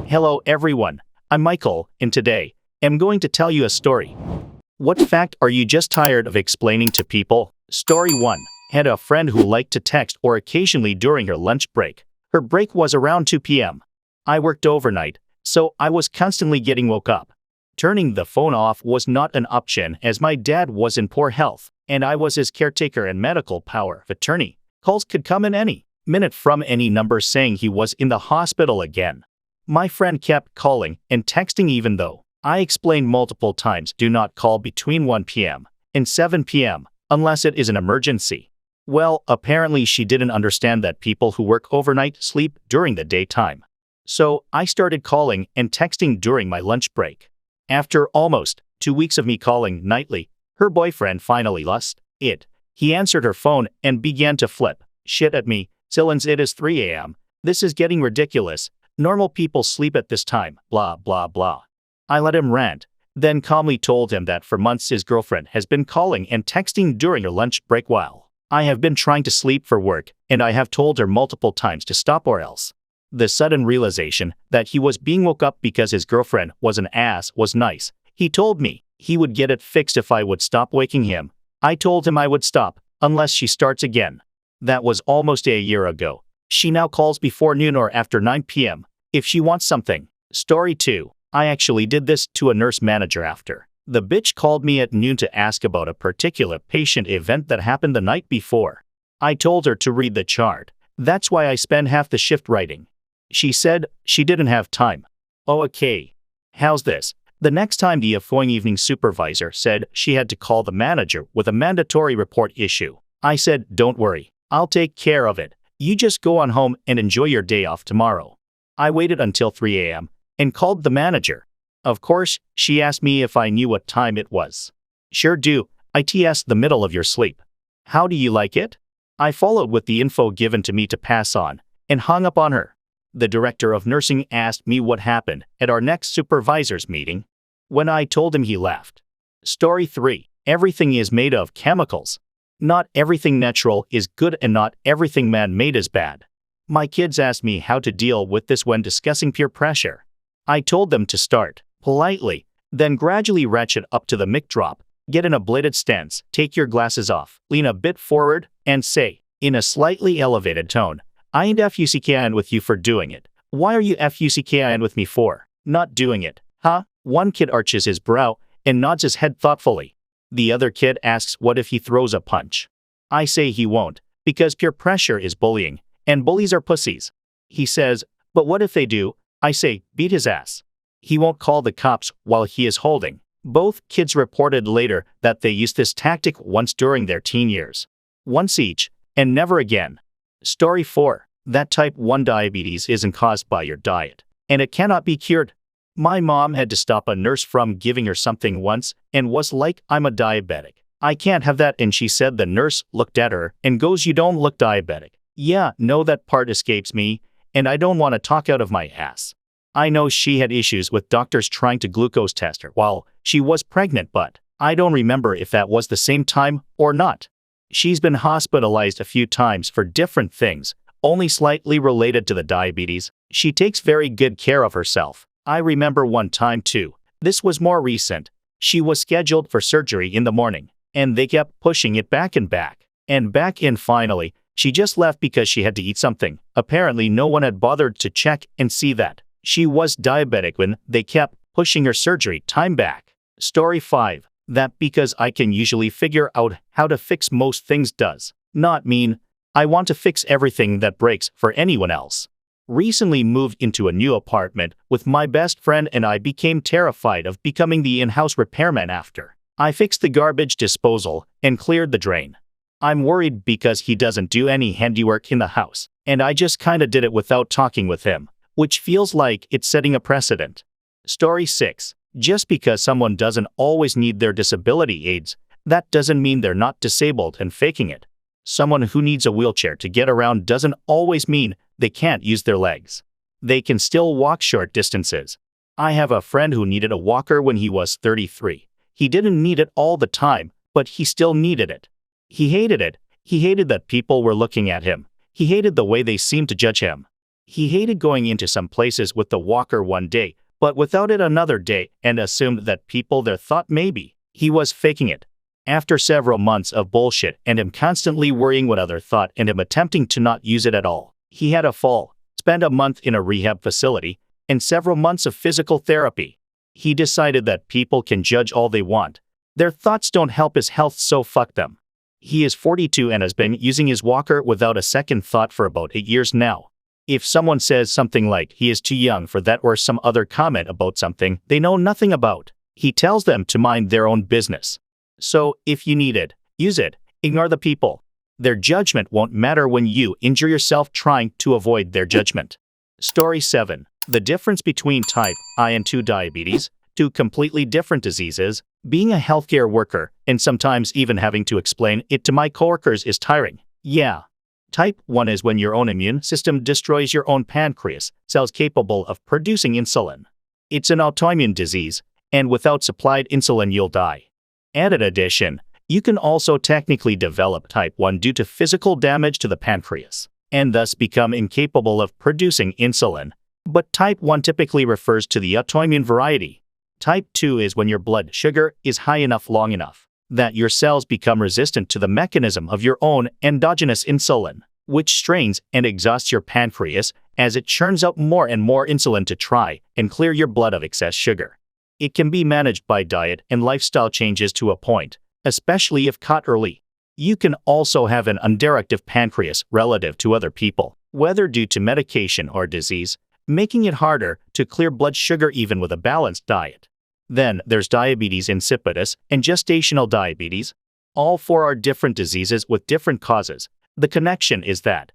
Hello everyone, I'm Michael, and today, I'm going to tell you a story. What fact are you just tired of explaining to people? Story 1. Had a friend who liked to text or occasionally during her lunch break. Her break was around 2 p.m. I worked overnight, so I was constantly getting woke up. Turning the phone off was not an option as my dad was in poor health, and I was his caretaker and medical power of attorney. Calls could come in any minute from any number saying he was in the hospital again. My friend kept calling and texting even though I explained multiple times do not call between 1 p.m. and 7 p.m. unless it is an emergency. Well, apparently she didn't understand that people who work overnight sleep during the daytime. So I started calling and texting during my lunch break. After almost 2 weeks of me calling nightly, her boyfriend finally lost it. He answered her phone and began to flip shit at me. Since it is 3 a.m. This is getting ridiculous. Normal people sleep at this time, blah blah blah. I let him rant, then calmly told him that for months his girlfriend has been calling and texting during her lunch break while I have been trying to sleep for work, and I have told her multiple times to stop or else. The sudden realization that he was being woke up because his girlfriend was an ass was nice. He told me he would get it fixed if I would stop waking him. I told him I would stop, unless she starts again. That was almost a year ago. She now calls before noon or after 9 p.m. if she wants something. Story 2. I actually did this to a nurse manager after. The bitch called me at noon to ask about a particular patient event that happened the night before. I told her to read the chart. That's why I spend half the shift writing. She said she didn't have time. Oh, okay. How's this? The next time the following evening supervisor said she had to call the manager with a mandatory report issue. I said, don't worry. I'll take care of it. You just go on home and enjoy your day off tomorrow. I waited until 3 a.m. and called the manager. Of course, she asked me if I knew what time it was. Sure do. It's the middle of your sleep. How do you like it? I followed with the info given to me to pass on and hung up on her. The director of nursing asked me what happened at our next supervisor's meeting. When I told him, he laughed. Story 3. Everything is made of chemicals. Not everything natural is good and not everything man-made is bad. My kids asked me how to deal with this when discussing peer pressure. I told them to start politely, then gradually ratchet up to the mic drop, get in a bladed stance, take your glasses off, lean a bit forward, and say, in a slightly elevated tone, I ain't fucking with you for doing it. Why are you fucking with me for not doing it, huh? One kid arches his brow and nods his head thoughtfully. The other kid asks what if he throws a punch. I say he won't, because peer pressure is bullying, and bullies are pussies. He says, but what if they do? I say, beat his ass. He won't call the cops while he is holding. Both kids reported later that they used this tactic once during their teen years. Once each, and never again. Story 4. That type 1 diabetes isn't caused by your diet, and it cannot be cured. My mom had to stop a nurse from giving her something once and was like, I'm a diabetic. I can't have that, and she said the nurse looked at her and goes, you don't look diabetic. Yeah, no, that part escapes me, and I don't want to talk out of my ass. I know she had issues with doctors trying to glucose test her while she was pregnant, but I don't remember if that was the same time or not. She's been hospitalized a few times for different things, only slightly related to the diabetes. She takes very good care of herself. I remember one time too. This was more recent. She was scheduled for surgery in the morning, and they kept pushing it back and back, and back in. Finally, she just left because she had to eat something. Apparently no one had bothered to check and see that she was diabetic when they kept pushing her surgery time back. Story 5. That because I can usually figure out how to fix most things does not mean I want to fix everything that breaks for anyone else. Recently moved into a new apartment with my best friend, and I became terrified of becoming the in-house repairman after I fixed the garbage disposal and cleared the drain. I'm worried because he doesn't do any handiwork in the house, and I just kinda did it without talking with him, which feels like it's setting a precedent. Story 6. Just because someone doesn't always need their disability aids, that doesn't mean they're not disabled and faking it. Someone who needs a wheelchair to get around doesn't always mean they can't use their legs. They can still walk short distances. I have a friend who needed a walker when he was 33. He didn't need it all the time, but he still needed it. He hated it. He hated that people were looking at him. He hated the way they seemed to judge him. He hated going into some places with the walker one day, but without it another day, and assumed that people there thought maybe he was faking it. After several months of bullshit and him constantly worrying what other thought and him attempting to not use it at all, he had a fall, spent a month in a rehab facility, and several months of physical therapy. He decided that people can judge all they want. Their thoughts don't help his health, so fuck them. He is 42 and has been using his walker without a second thought for about 8 years now. If someone says something like he is too young for that or some other comment about something they know nothing about, he tells them to mind their own business. So, if you need it, use it. Ignore the people. Their judgment won't matter when you injure yourself trying to avoid their judgment. Story 7. The difference between type I and 2 diabetes, two completely different diseases. Being a healthcare worker, and sometimes even having to explain it to my coworkers, is tiring. Yeah. Type 1 is when your own immune system destroys your own pancreas, cells capable of producing insulin. It's an autoimmune disease, and without supplied insulin you'll die. Added addition, you can also technically develop type 1 due to physical damage to the pancreas, and thus become incapable of producing insulin. But type 1 typically refers to the autoimmune variety. Type 2 is when your blood sugar is high enough long enough that your cells become resistant to the mechanism of your own endogenous insulin, which strains and exhausts your pancreas as it churns out more and more insulin to try and clear your blood of excess sugar. It can be managed by diet and lifestyle changes to a point, especially if caught early. You can also have an underactive pancreas relative to other people, whether due to medication or disease, making it harder to clear blood sugar even with a balanced diet. Then there's diabetes insipidus and gestational diabetes. All four are different diseases with different causes. The connection is that,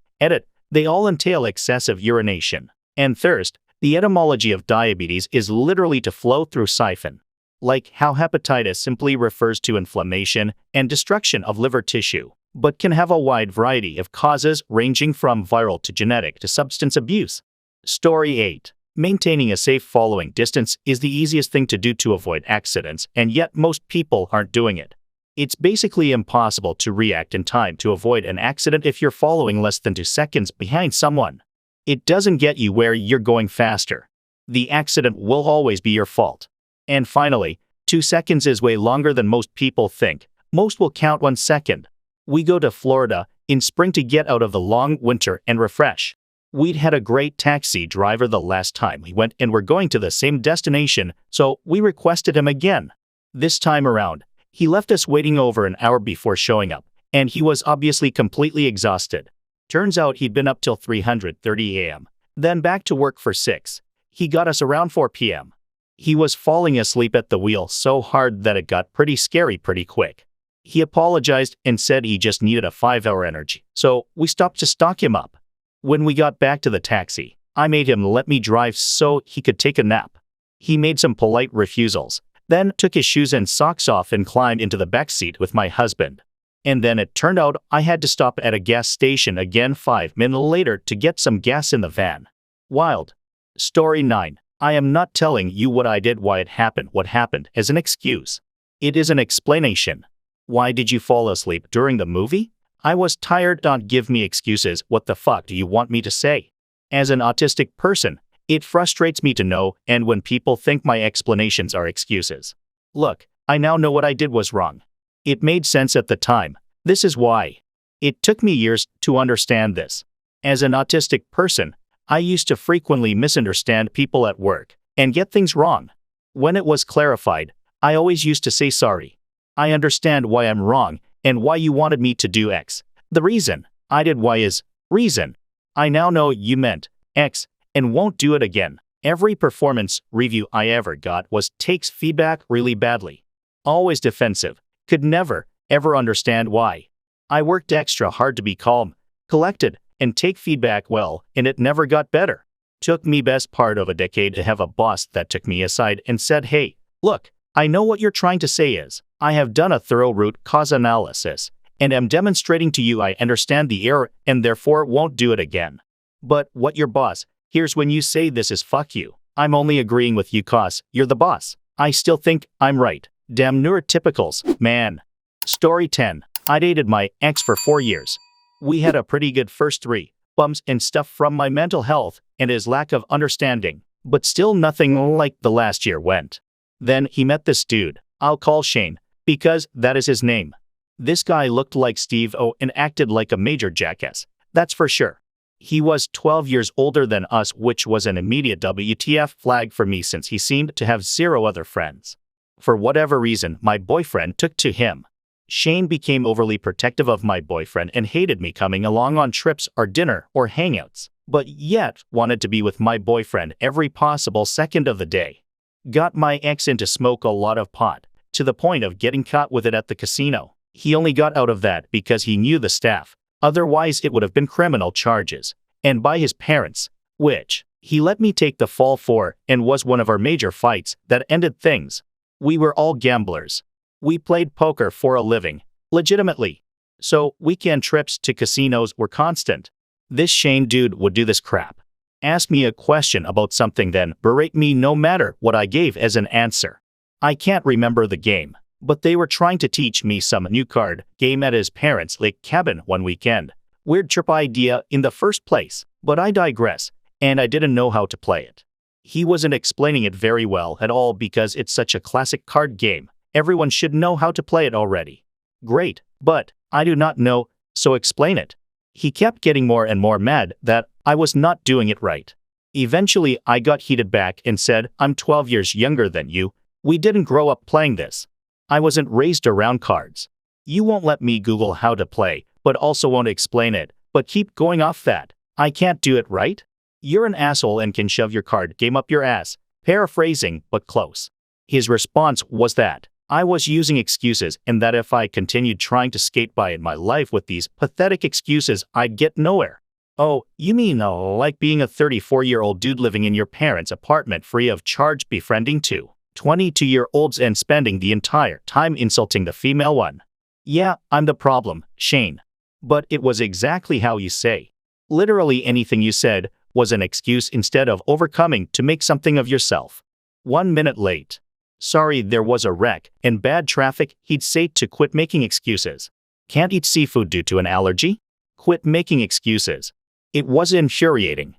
they all entail excessive urination and thirst. The etymology of diabetes is literally to flow through siphon. Like how hepatitis simply refers to inflammation and destruction of liver tissue, but can have a wide variety of causes ranging from viral to genetic to substance abuse. Story 8. Maintaining a safe following distance is the easiest thing to do to avoid accidents, and yet most people aren't doing it. It's basically impossible to react in time to avoid an accident if you're following less than 2 seconds behind someone. It doesn't get you where you're going faster. The accident will always be your fault. And finally, 2 seconds is way longer than most people think. Most will count 1 second. We go to Florida in spring to get out of the long winter and refresh. We'd had a great taxi driver the last time we went and we're going to the same destination, so we requested him again. This time around, he left us waiting over an hour before showing up, and he was obviously completely exhausted. Turns out he'd been up till 3:30 a.m., then back to work for 6. He got us around 4 p.m. He was falling asleep at the wheel so hard that it got pretty scary pretty quick. He apologized and said he just needed a 5-hour energy, so we stopped to stock him up. When we got back to the taxi, I made him let me drive so he could take a nap. He made some polite refusals, then took his shoes and socks off and climbed into the back seat with my husband. And then it turned out I had to stop at a gas station again 5 minutes later to get some gas in the van. Wild. Story 9. I am not telling you what I did, why it happened, what happened as an excuse. It is an explanation. Why did you fall asleep during the movie? I was tired. Don't give me excuses. What the fuck do you want me to say? As an autistic person, it frustrates me to know and when people think my explanations are excuses. Look, I now know what I did was wrong. It made sense at the time. This is why. It took me years to understand this. As an autistic person, I used to frequently misunderstand people at work and get things wrong. When it was clarified, I always used to say sorry. I understand why I'm wrong and why you wanted me to do X. The reason I did Y is reason. I now know you meant X and won't do it again. Every performance review I ever got was takes feedback really badly. Always defensive. Could never, ever understand why. I worked extra hard to be calm, collected, and take feedback well, and it never got better. Took me best part of a decade to have a boss that took me aside and said, "Hey, look, I know what you're trying to say is, I have done a thorough root cause analysis, and am demonstrating to you I understand the error and therefore won't do it again. But what your boss hears when you say this is fuck you. I'm only agreeing with you cause you're the boss. I still think I'm right. Damn neurotypicals, man." Story 10. I dated my ex for 4 years. We had a pretty good first 3, bumps and stuff from my mental health and his lack of understanding. But still nothing like the last year went. Then he met this dude. I'll call Shane, because that is his name. This guy looked like Steve O and acted like a major jackass, that's for sure. He was 12 years older than us, which was an immediate WTF flag for me since he seemed to have zero other friends. For whatever reason, my boyfriend took to him. Shane became overly protective of my boyfriend and hated me coming along on trips or dinner or hangouts, but yet wanted to be with my boyfriend every possible second of the day. Got my ex into smoke a lot of pot, to the point of getting caught with it at the casino. He only got out of that because he knew the staff, otherwise it would have been criminal charges, and by his parents, which he let me take the fall for and was one of our major fights that ended things. We were all gamblers. We played poker for a living, legitimately. So weekend trips to casinos were constant. This Shane dude would do this crap. Ask me a question about something, then berate me no matter what I gave as an answer. I can't remember the game, but they were trying to teach me some new card game at his parents' lake cabin one weekend. Weird trip idea in the first place, but I digress, and I didn't know how to play it. He wasn't explaining it very well at all because it's such a classic card game. Everyone should know how to play it already. Great, but I do not know, so explain it. He kept getting more and more mad that I was not doing it right. Eventually, I got heated back and said, I'm 12 years younger than you. We didn't grow up playing this. I wasn't raised around cards. You won't let me Google how to play, but also won't explain it, but keep going off that. I can't do it right? You're an asshole and can shove your card game up your ass. Paraphrasing, but close. His response was that I was using excuses and that if I continued trying to skate by in my life with these pathetic excuses, I'd get nowhere. Oh, you mean like being a 34-year-old dude living in your parents' apartment free of charge befriending two 22-year-olds and spending the entire time insulting the female one? Yeah, I'm the problem, Shane. But it was exactly how you say. Literally anything you said was an excuse instead of overcoming to make something of yourself. 1 minute late. Sorry, there was a wreck and bad traffic, he'd say to quit making excuses. Can't eat seafood due to an allergy? Quit making excuses. It was infuriating.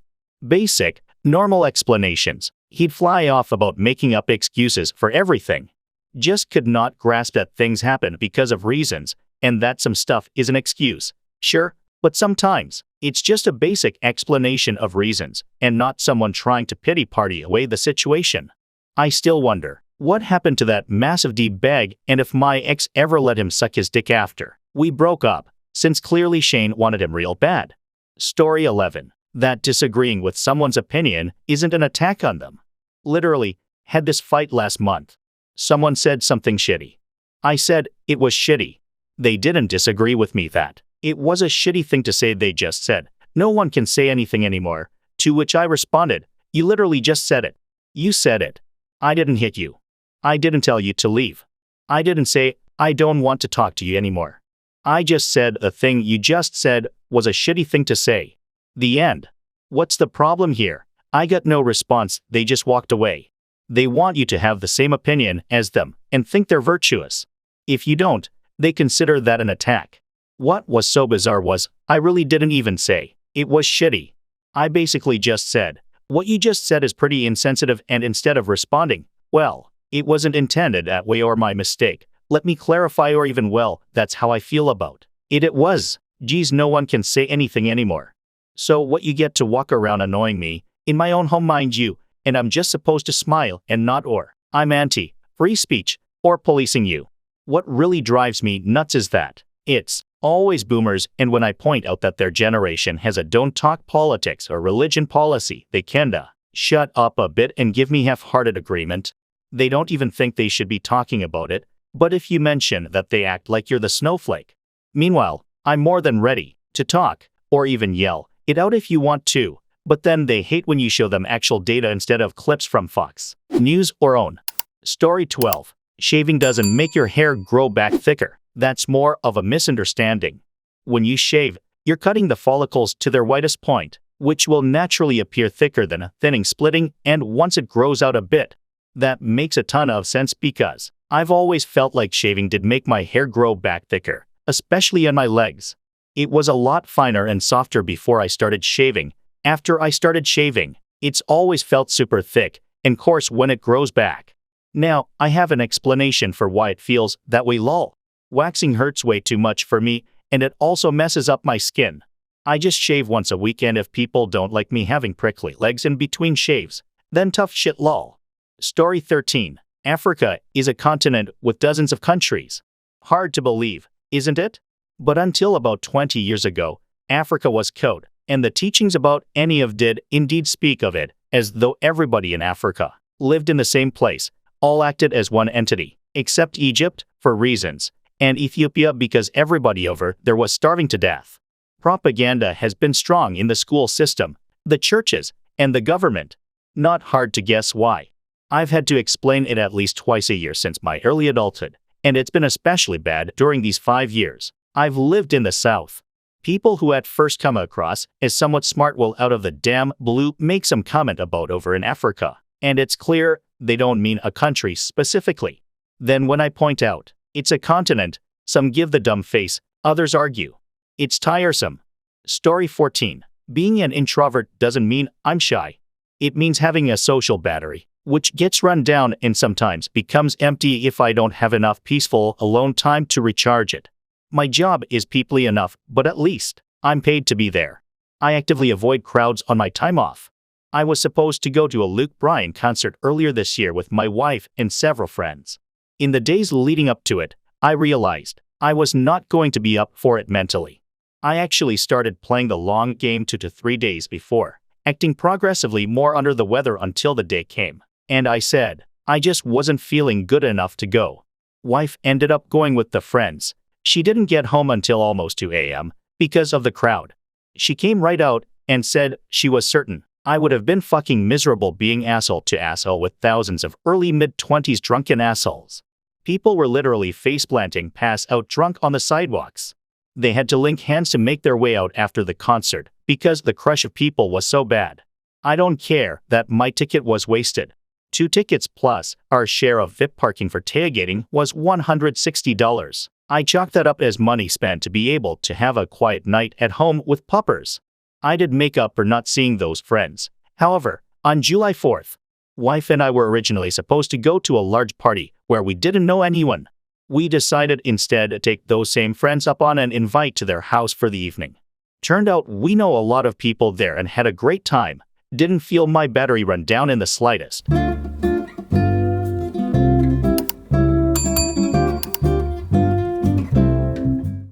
Basic, normal explanations. He'd fly off about making up excuses for everything. Just could not grasp that things happen because of reasons, and that some stuff is an excuse. Sure, but sometimes it's just a basic explanation of reasons, and not someone trying to pity party away the situation. I still wonder what happened to that massive D-bag and if my ex ever let him suck his dick after we broke up, since clearly Shane wanted him real bad. Story 11. That disagreeing with someone's opinion isn't an attack on them. Literally, had this fight last month. Someone said something shitty. I said it was shitty. They didn't disagree with me that it was a shitty thing to say. They just said, no one can say anything anymore, to which I responded, you literally just said it. You said it. I didn't hit you. I didn't tell you to leave. I didn't say, I don't want to talk to you anymore. I just said the thing you just said was a shitty thing to say. The end. What's the problem here? I got no response, they just walked away. They want you to have the same opinion as them and think they're virtuous. If you don't, they consider that an attack. What was so bizarre was, I really didn't even say, it was shitty. I basically just said, what you just said is pretty insensitive, and instead of responding, well, it wasn't intended that way or my mistake, let me clarify, or even, well, that's how I feel about it. It was, geez, no one can say anything anymore. So what, you get to walk around annoying me, in my own home mind you, and I'm just supposed to smile and nod, or I'm anti-free speech, or policing you. What really drives me nuts is that it's always boomers, and when I point out that their generation has a don't talk politics or religion policy, they kinda shut up a bit and give me half-hearted agreement. They don't even think they should be talking about it, but if you mention that, they act like you're the snowflake. Meanwhile, I'm more than ready to talk, or even yell it out if you want to, but then they hate when you show them actual data instead of clips from Fox News or OWN. Story 12. Shaving doesn't make your hair grow back thicker. That's more of a misunderstanding. When you shave, you're cutting the follicles to their whitest point, which will naturally appear thicker than a thinning splitting, and once it grows out a bit, that makes a ton of sense because I've always felt like shaving did make my hair grow back thicker, especially on my legs. It was a lot finer and softer before I started shaving. After I started shaving, it's always felt super thick and coarse when it grows back. Now, I have an explanation for why it feels that way lol. Waxing hurts way too much for me, and it also messes up my skin. I just shave once a week, and if people don't like me having prickly legs in between shaves, then tough shit lol. Story 13. Africa is a continent with dozens of countries. Hard to believe, isn't it? But until about 20 years ago, Africa was code, and the teachings about any of did indeed speak of it as though everybody in Africa lived in the same place, all acted as one entity, except Egypt, for reasons, and Ethiopia because everybody over there was starving to death. Propaganda has been strong in the school system, the churches, and the government. Not hard to guess why. I've had to explain it at least twice a year since my early adulthood, and it's been especially bad during these 5 years. I've lived in the South. People who at first come across as somewhat smart will out of the damn blue make some comment about over in Africa, and it's clear they don't mean a country specifically. Then when I point out it's a continent, some give the dumb face, others argue it's tiresome. Story 14. Being an introvert doesn't mean I'm shy. It means having a social battery, which gets run down and sometimes becomes empty if I don't have enough peaceful, alone time to recharge it. My job is peoply enough, but at least I'm paid to be there. I actively avoid crowds on my time off. I was supposed to go to a Luke Bryan concert earlier this year with my wife and several friends. In the days leading up to it, I realized I was not going to be up for it mentally. I actually started playing the long game 2 to 3 days before, acting progressively more under the weather until the day came, and I said, I just wasn't feeling good enough to go. Wife ended up going with the friends. She didn't get home until almost 2 a.m. because of the crowd. She came right out and said she was certain I would have been fucking miserable being asshole to asshole with thousands of early mid-20s drunken assholes. People were literally face-planting pass out drunk on the sidewalks. They had to link hands to make their way out after the concert because the crush of people was so bad. I don't care that my ticket was wasted. 2 tickets plus our share of VIP parking for tailgating was $160. I chalked that up as money spent to be able to have a quiet night at home with puppers. I did make up for not seeing those friends. However, on July 4th, wife and I were originally supposed to go to a large party where we didn't know anyone. We decided instead to take those same friends up on an invite to their house for the evening. Turned out we know a lot of people there and had a great time. Didn't feel my battery run down in the slightest.